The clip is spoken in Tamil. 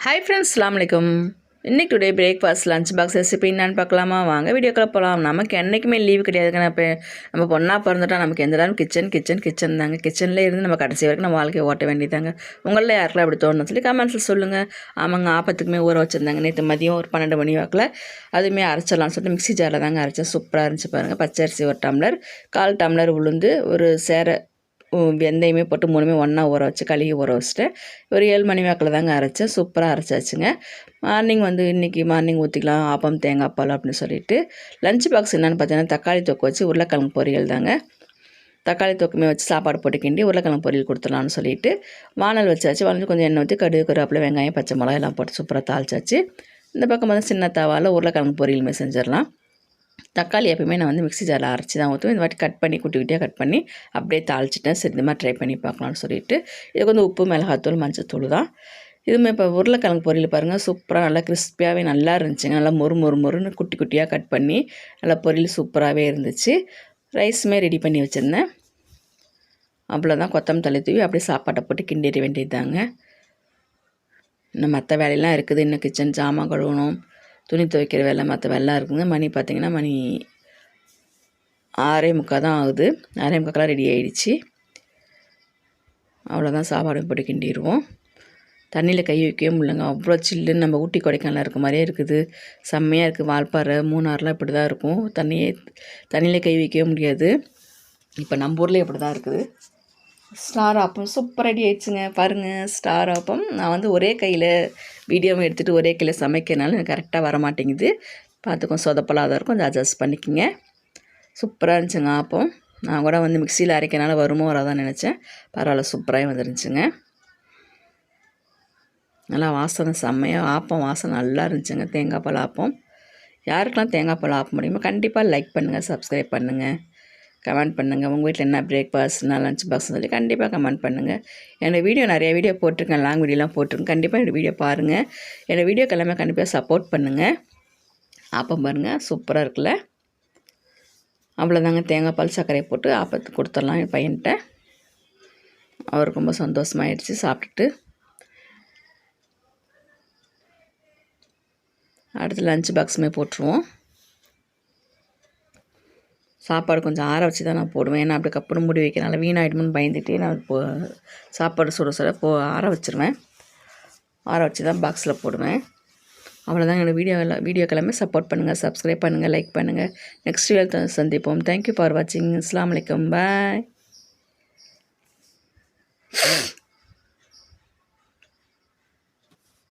ஹாய் ஃப்ரெண்ட்ஸ், அஸ்ஸலாமு அலைக்கும். இன்றைக்கி today breakfast lunch box recipe என்னான்னு பார்க்கலாமா? வாங்க வீடியோக்குள்ள போகலாம். நமக்கு என்றைக்குமே லீவு கிடையாதுங்க. இப்போ நம்ம பொண்ணாக பிறந்துட்டா நமக்கு எந்த நேரம் கிச்சன் தாங்க. கிச்சன்லேயே இருந்து நம்ம கடைசி வரைக்கும் நம்ம வாழ்க்கையை ஓட்ட வேண்டியதாங்க. உங்களில் யாருக்கெல்லாம் அப்படி தோணுன்னு சொல்லி கமெண்ட்ஸில் சொல்லுங்கள். ஆமாங்க, ஆப்பத்துக்குமே ஊற வச்சுருந்தாங்க. நேற்று மதியம் ஒரு 12 மணி வாக்கில் அதுவுமே அரைச்சிடலாம்னு சொல்லிட்டு மிக்ஸி ஜாரில் தாங்க அரைச்சேன். சூப்பராக இருந்துச்சு பாருங்கள். பச்சரிசி 1 டம்ளர், 1/4 டம்ளர் உளுந்து, ஒரு சேர வெந்தயமே போட்டு 3மே ஒன்றா ஊற வச்சு கழுவி ஊற வச்சுட்டேன். ஒரு 7 மணி வாக்கில் தாங்க அரைச்சேன். சூப்பராக அரைச்சாச்சுங்க. மார்னிங் இன்றைக்கி மார்னிங் ஊற்றிக்கலாம் ஆப்பம் தேங்காய் பால் அப்படின்னு சொல்லிட்டு. லஞ்ச் பாக்ஸ் என்னென்னு பார்த்தீங்கன்னா தக்காளி தொக்கு வச்சு உருளைக்கிழங்கு பொரியல் தாங்க. தக்காளி தொக்குமே வச்சு சாப்பாடு போட்டு கிண்டி உருளைக்கிழங்கு பொரியல் கொடுத்துடலான்னு சொல்லிட்டு வானல் வச்சாச்சு. வானல் கொஞ்சம் எண்ணெய் ஊற்றி கடுகு, கருவேப்பிலை, வெங்காயம், பச்சை மிளகாய் எல்லாம் போட்டு சூப்பராக தாளிச்சாச்சு. இந்த பக்கம் வந்து சின்ன தவாவில் உருளைக்கிழங்கு பொரியலுமே செஞ்சிடலாம். தக்காளி எப்பவுமே நான் மிக்ஸி ஜாரில் அரைச்சி தான் ஊற்றுவேன். இந்த வாட்டி கட் பண்ணி குட்டி குட்டியாக கட் பண்ணி அப்படியே தாளிச்சிட்டேன். சரி, இந்த மாதிரி ட்ரை பண்ணி பார்க்கலான்னு சொல்லிட்டு இதுக்கு உப்பு, மிளகாத்தூள், மஞ்சத்தூள் தான். இதுவுமே இப்போ உருளைக்கிழங்கு பொரியல் பாருங்கள், சூப்பராக நல்லா கிறிஸ்பியாகவே நல்லா இருந்துச்சுங்க. நல்லா மொறுன்னு குட்டி குட்டியாக கட் பண்ணி நல்லா பொரியல் சூப்பராகவே இருந்துச்சு. ரைஸுமே ரெடி பண்ணி வச்சுருந்தேன். அவ்வளோதான். கொத்தமல்லி தழை தூவி அப்படியே சாப்பாட்டை போட்டு கிண்டிட வேண்டியது தாங்க. இன்னும் மற்ற வேலையெல்லாம் இருக்குது. இன்னும் கிச்சன் ஜாமான் கழுவணும், துணி துவைக்கிற வேலை, மற்ற வேலைலாம் இருக்குங்க. மணி பார்த்திங்கன்னா 6:45 தான் ஆகுது. 6:45 ரெடி ஆகிடுச்சு. அவ்வளோதான். சாப்பாடு போட்டு கிண்டிடுவோம். தண்ணியில் கை வைக்கவே முடியலங்க. அவ்வளோ சில்லுன்னு நம்ம ஊட்டி கொடைக்கானல் இருக்க மாதிரியே இருக்குது. செம்மையாக இருக்குது. வால்பாறை, மூணாறுலாம் இப்படி தான் இருக்கும். தண்ணியில் கை வைக்கவே முடியாது. இப்போ நம்ம ஊரில் இப்படி தான் இருக்குது. ஸ்டார் ஆப்பம் சூப்பர் ரெடி ஆயிடுச்சுங்க பாருங்கள். ஸ்டார் ஆப்பம் நான் ஒரே கையில் வீடியோவை எடுத்துகிட்டு ஒரே கையில் சமைக்கிறனால எனக்கு கரெக்டாக வர மாட்டேங்குது. பார்த்துக்கோங்க, சொதப்பலாக இருக்கும். கொஞ்சம் அட்ஜஸ்ட் பண்ணிக்கோங்க. சூப்பராக இருந்துச்சுங்க ஆப்பம். நான் கூட மிக்சியில் அரைக்கிறனால வருமோ வராதான்னு நினச்சேன். பரவாயில்ல, சூப்பராக வந்துருந்துச்சுங்க. நல்லா வாசனை செம்மையாக, ஆப்பம் வாசனை நல்லா இருந்துச்சுங்க. தேங்காய் பால் ஆப்பம். யாருக்கெல்லாம் தேங்காய் பால் ஆப்ப முடியுமோ கண்டிப்பாக லைக் பண்ணுங்கள், சப்ஸ்கிரைப் பண்ணுங்கள், கமெண்ட் பண்ணுங்கள். உங்கள் வீட்டில் என்ன பிரேக்ஃபாஸ்ட்னா லஞ்ச் பாக்ஸ்னு சொல்லி கண்டிப்பாக கமெண்ட் பண்ணுங்கள். என்னோடய வீடியோ நிறைய வீடியோ போட்டிருக்கேன், லாங் வீடியோலாம் போட்டிருக்கேன். கண்டிப்பாக என்னோடய வீடியோ பாருங்கள். என்னோடய வீடியோக்கு எல்லாமே கண்டிப்பாக சப்போர்ட் பண்ணுங்கள். ஆப்பம் பாருங்கள், சூப்பராக இருக்குல்ல. அவ்வளோதாங்க. தேங்காய் பால் சர்க்கரையை போட்டு ஆப்பத்துக்கு கொடுத்துடலாம் என் பையன்கிட்ட. அவருக்கு ரொம்ப சந்தோஷமாயிடுச்சு சாப்பிட்டுட்டு. அடுத்து லஞ்ச் பாக்ஸுமே போட்டுருவோம். சாப்பாடு கொஞ்சம் ஆற வச்சு தான் நான் போடுவேன். ஏன்னா அப்படி கப்புனு மூடி வைக்கிறனால வீணாயிடும்னு பயந்துகிட்டே நான் சாப்பாடு சுட ஆற வச்சுருவேன். ஆற வச்சு தான் பாக்ஸில் போடுவேன். அவ்வளோதான். என்னோடய வீடியோக்கு எல்லாமே சப்போர்ட் பண்ணுங்கள், சப்ஸ்கிரைப் பண்ணுங்கள், லைக் பண்ணுங்கள். நெக்ஸ்ட் வீடியோ சந்திப்போம். தேங்க்யூ ஃபார் வாட்சிங். அஸ்ஸலாமு அலைக்கும். பாய்.